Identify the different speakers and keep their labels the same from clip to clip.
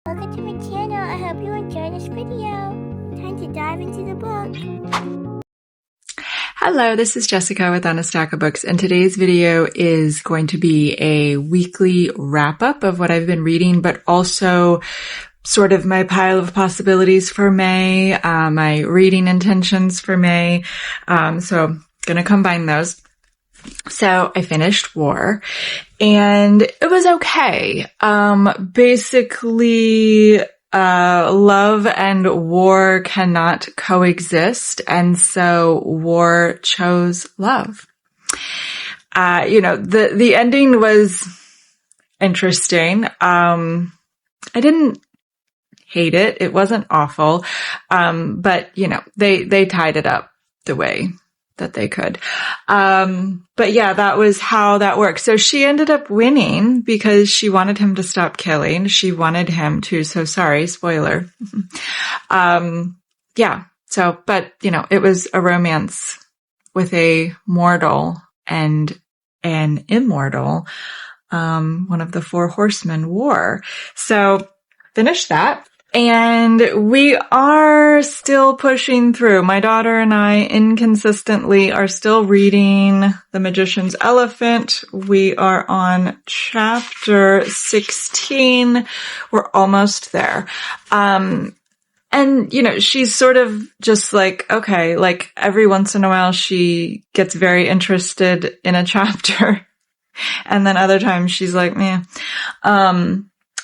Speaker 1: Welcome to my channel. I hope you enjoy this video. Time to dive into the book.
Speaker 2: Hello, this is Jessica with On a Stack of Books, and today's video is going to be a weekly wrap-up of what I've been reading, but also sort of my pile of possibilities for May, my reading intentions for May. So I'm going to combine those. So I finished War, and it was okay. Basically, love and war cannot coexist, and so war chose love. The ending was interesting. I didn't hate it. It wasn't awful. But they tied it up the way that they could. But yeah, that was how that worked. So she ended up winning because she wanted him to stop killing. She wanted him to, so sorry, spoiler. But it was a romance with a mortal and an immortal, one of the four horsemen war. So finished that. And we are still pushing through. My daughter and I inconsistently are still reading The Magician's Elephant. We are on chapter 16. We're almost there. She's sort of just like, okay, like every once in a while she gets very interested in a chapter. And then other times she's like, meh.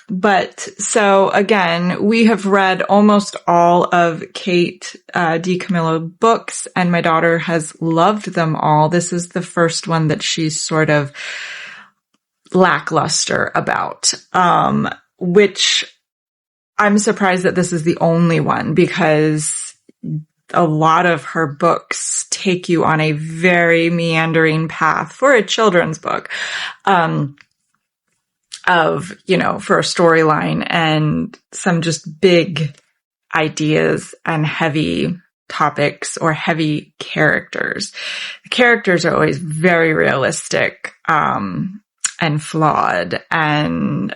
Speaker 2: But so again, we have read almost all of Kate DiCamillo books, and my daughter has loved them all. This is the first one that she's sort of lackluster about, which I'm surprised that this is the only one, because a lot of her books take you on a very meandering path for a children's book. For a storyline and some just big ideas and heavy topics or heavy characters. The characters are always very realistic, and flawed and,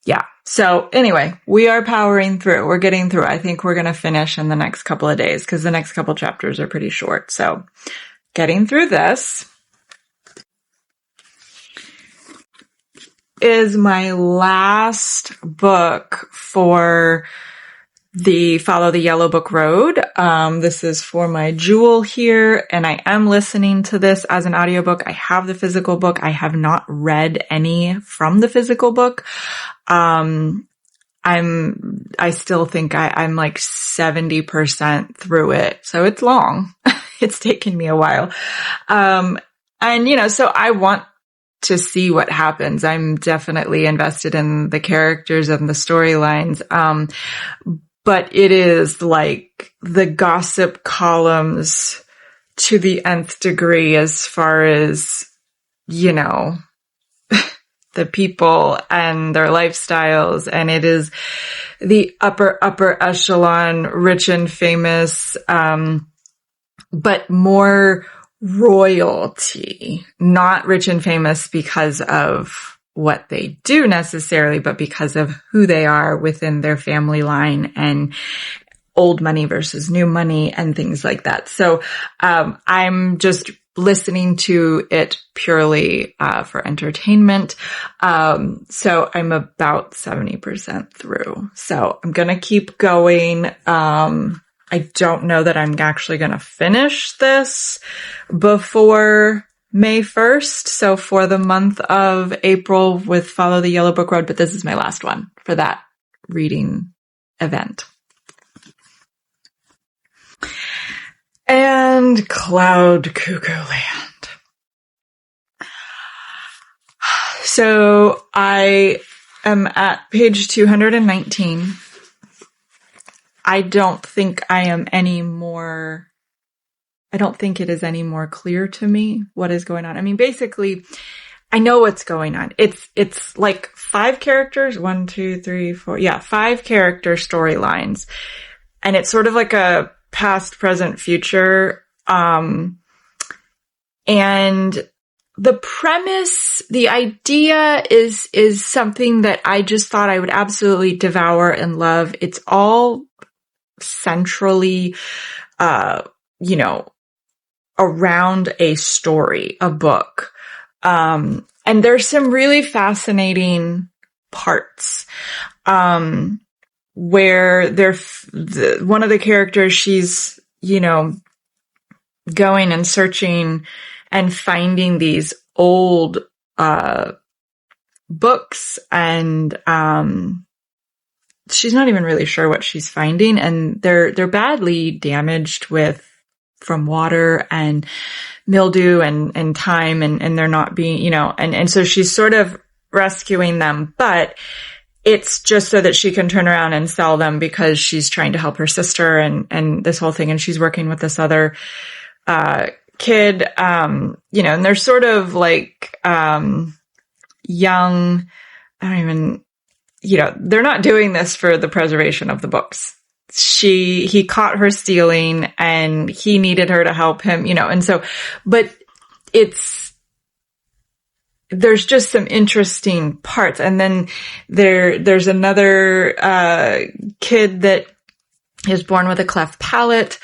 Speaker 2: yeah. So anyway, we are powering through. We're getting through. I think we're going to finish in the next couple of days because the next couple chapters are pretty short. So getting through this is my last book for the Follow the Yellow Book Road. This is for my jewel here, and I am listening to this as an audiobook. I have the physical book. I have not read any from the physical book. I still think I'm like 70% through it. So it's long. It's taken me a while. So I want to see what happens. I'm definitely invested in the characters and the storylines. But it is like the gossip columns to the nth degree as far as, the people and their lifestyles. And it is the upper echelon, rich and famous, but more royalty, not rich and famous because of what they do necessarily, but because of who they are within their family line and old money versus new money and things like that. So, I'm just listening to it purely, for entertainment. So I'm about 70% through. So I'm going to keep going. I don't know that I'm actually going to finish this before May 1st. So for the month of April with Follow the Yellow Book Road, but this is my last one for that reading event. And Cloud Cuckoo Land. So I am at page 219. I don't think it is any more clear to me what is going on. I mean, basically, I know what's going on. It's like 5 characters, 1, 2, 3, 4. Yeah, 5 character storylines. And it's sort of like a past, present, future. And the premise, the idea is something that I just thought I would absolutely devour and love. It's all centrally, around a story, a book. And there's some really fascinating parts, where one of the characters, she's, going and searching and finding these old, books, and, she's not even really sure what she's finding, and they're badly damaged from water and mildew and time, and they're not being, and so she's sort of rescuing them, but it's just so that she can turn around and sell them because she's trying to help her sister and this whole thing. And she's working with this other, kid, and they're sort of like, young, they're not doing this for the preservation of the books. He caught her stealing and he needed her to help him, and so, but there's just some interesting parts. And then there's another, kid that is born with a cleft palate.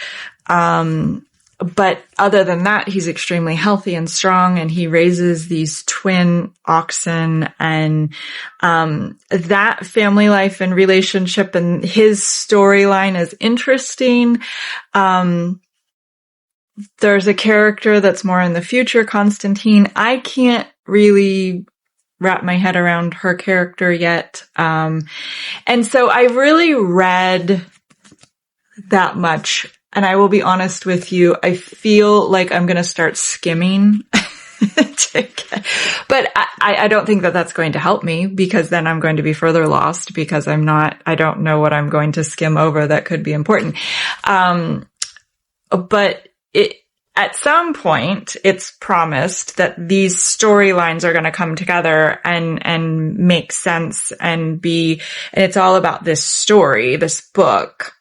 Speaker 2: But other than that, he's extremely healthy and strong, and he raises these twin oxen, and that family life and relationship and his storyline is interesting. There's a character that's more in the future, Constantine. I can't really wrap my head around her character yet. And so I really read that much. And I will be honest with you, I feel like I'm going to start skimming. But I don't think that that's going to help me, because then I'm going to be further lost, because I don't know what I'm going to skim over that could be important. But at some point, it's promised that these storylines are going to come together and make sense and it's all about this story, this book,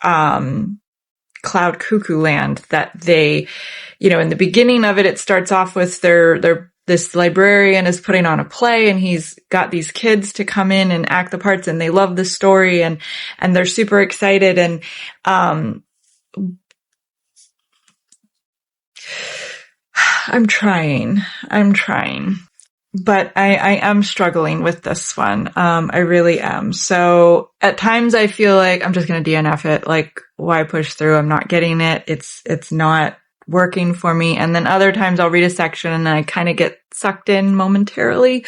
Speaker 2: Cloud Cuckoo Land, that they, in the beginning of it starts off with this librarian is putting on a play, and he's got these kids to come in and act the parts, and they love the story, and they're super excited. And, I'm trying, but I am struggling with this one. I really am. So at times I feel like I'm just going to DNF it. Like, why push through? I'm not getting it. It's not working for me. And then other times I'll read a section and then I kind of get sucked in momentarily.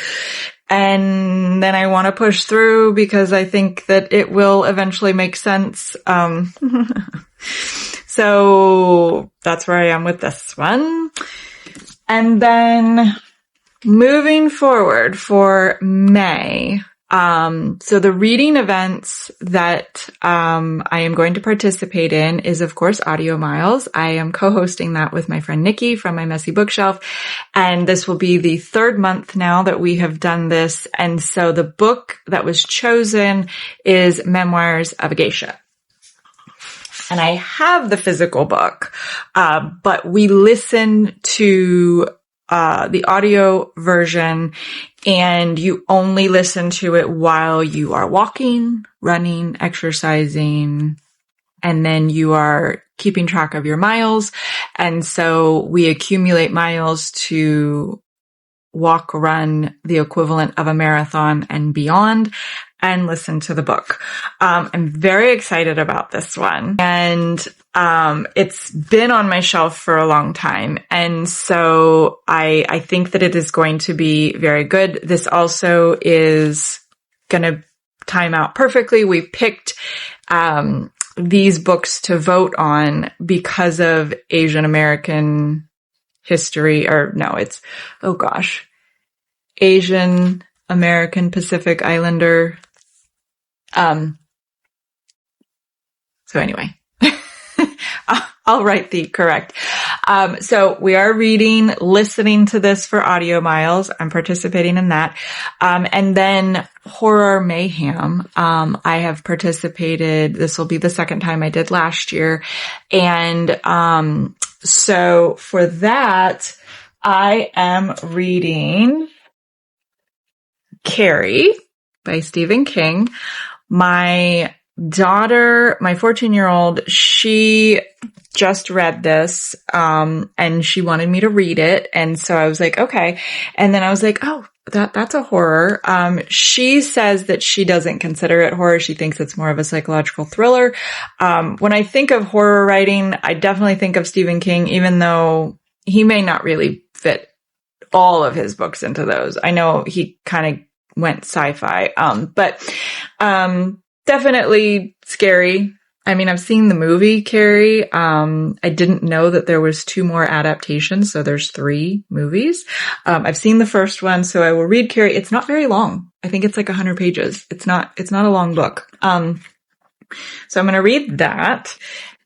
Speaker 2: And then I want to push through because I think that it will eventually make sense. So that's where I am with this one. And then moving forward for May, so the reading events that I am going to participate in is, of course, Audio Miles. I am co-hosting that with my friend Nicky from My Messy Bookshelf, and this will be the third month now that we have done this. And so the book that was chosen is Memoirs of a Geisha. And I have the physical book, but we listen to the audio version, and you only listen to it while you are walking, running, exercising, and then you are keeping track of your miles. And so we accumulate miles to walk, run the equivalent of a marathon and beyond, and listen to the book. I'm very excited about this one. And it's been on my shelf for a long time. And so I think that it is going to be very good. This also is going to time out perfectly. We picked these books to vote on because of Asian American history, Asian American Pacific Islander. So anyway, I'll write the correct. So we are listening to this for Audio Miles. I'm participating in that. And then Horror Mayhem. I have participated. This will be the second time. I did last year. And, so for that, I am reading Carrie by Stephen King. My daughter, my 14-year-old, she just read this, and she wanted me to read it. And so I was like, okay. And then I was like, oh, that's a horror. She says that she doesn't consider it horror. She thinks it's more of a psychological thriller. When I think of horror writing, I definitely think of Stephen King, even though he may not really fit all of his books into those. I know he kind of went sci-fi, but definitely scary. I mean, I've seen the movie Carrie. I didn't know that there was 2 more adaptations, so there's 3 movies. I've seen the first one, so I will read Carrie. It's not very long. I think it's like 100 pages. It's not a long book. So I'm going to read that.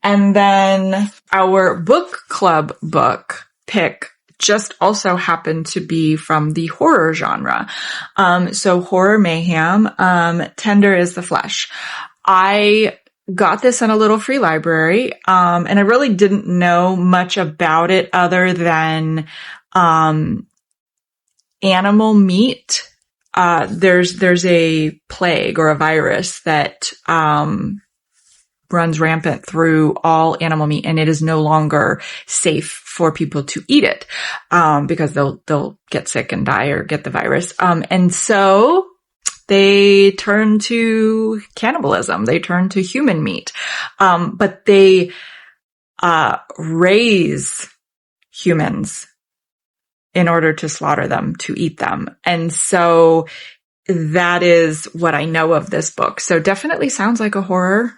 Speaker 2: And then our book club book pick just also happened to be from the horror genre. So Horror MAYhem, Tender is the Flesh. I got this in a little free library, and I really didn't know much about it other than animal meat. There's a plague or a virus that runs rampant through all animal meat, and it is no longer safe for people to eat it, because they'll get sick and die or get the virus. And so they turn to cannibalism. They turn to human meat. But they, raise humans in order to slaughter them, to eat them. And so that is what I know of this book. So definitely sounds like a horror.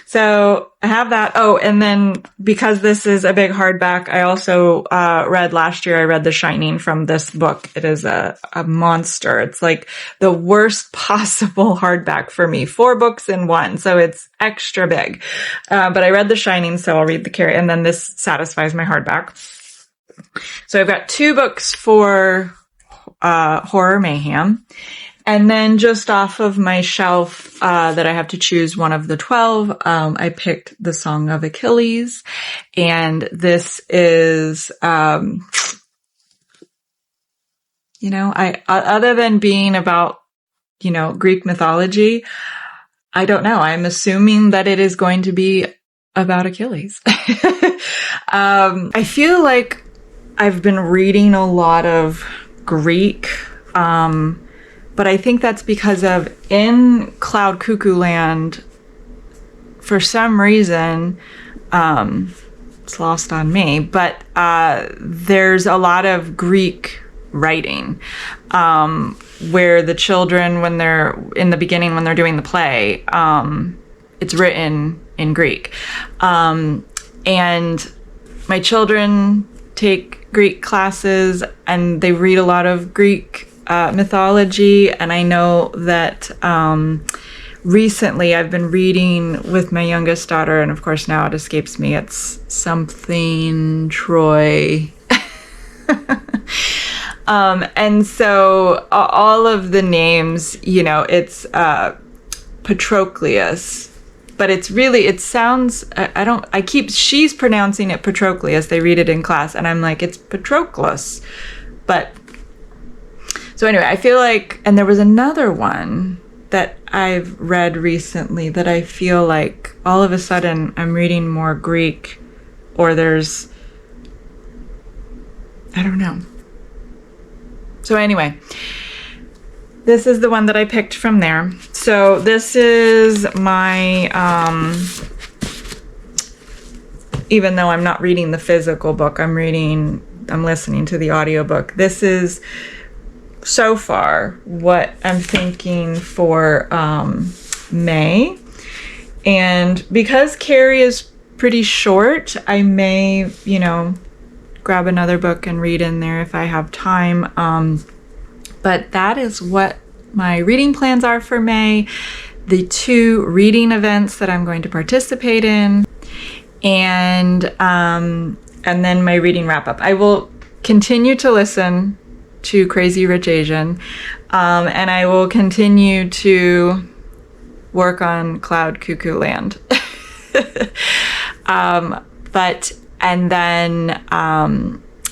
Speaker 2: So I have that. Oh, and then because this is a big hardback, I also read last year, I read The Shining from this book. It is a monster. It's like the worst possible hardback for me. 4 books in one. So it's extra big. But I read The Shining, so I'll read the Carrie, and then this satisfies my hardback. So I've got 2 books for Horror MAYhem. And then just off of my shelf, that I have to choose one of the 12, I picked The Song of Achilles. And this is, other than being about, Greek mythology, I don't know. I'm assuming that it is going to be about Achilles. I feel like I've been reading a lot of Greek, but I think that's because of in Cloud Cuckoo Land, for some reason, it's lost on me, but there's a lot of Greek writing, where the children, when they're in the beginning, when they're doing the play, it's written in Greek. And my children take Greek classes and they read a lot of Greek mythology, and I know that recently I've been reading with my youngest daughter, and of course now it escapes me. It's something Troy. And so all of the names, it's Patroclus, but it's really, it sounds, she's pronouncing it Patroclus. They read it in class, and I'm like, it's Patroclus. But so anyway, I feel like, and there was another one that I've read recently that I feel like all of a sudden I'm reading more Greek, or I don't know. So anyway, this is the one that I picked from there. So this is my, even though I'm not reading the physical book, I'm listening to the audiobook. This is so far what I'm thinking for May. And because Carrie is pretty short, I may, grab another book and read in there if I have time. But that is what my reading plans are for May. The 2 reading events that I'm going to participate in, and then my reading wrap up. I will continue to listen to Crazy Rich Asian, and I will continue to work on Cloud Cuckoo Land.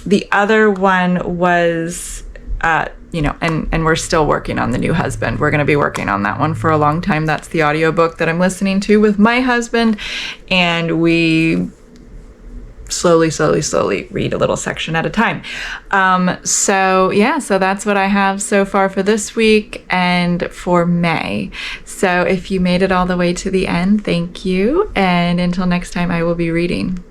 Speaker 2: The other one was, and we're still working on The New Husband. We're going to be working on that one for a long time. That's the audiobook that I'm listening to with my husband. And we slowly read a little section at a time. So that's what I have so far for this week and for May. So if you made it all the way to the end, thank you. And until next time, I will be reading.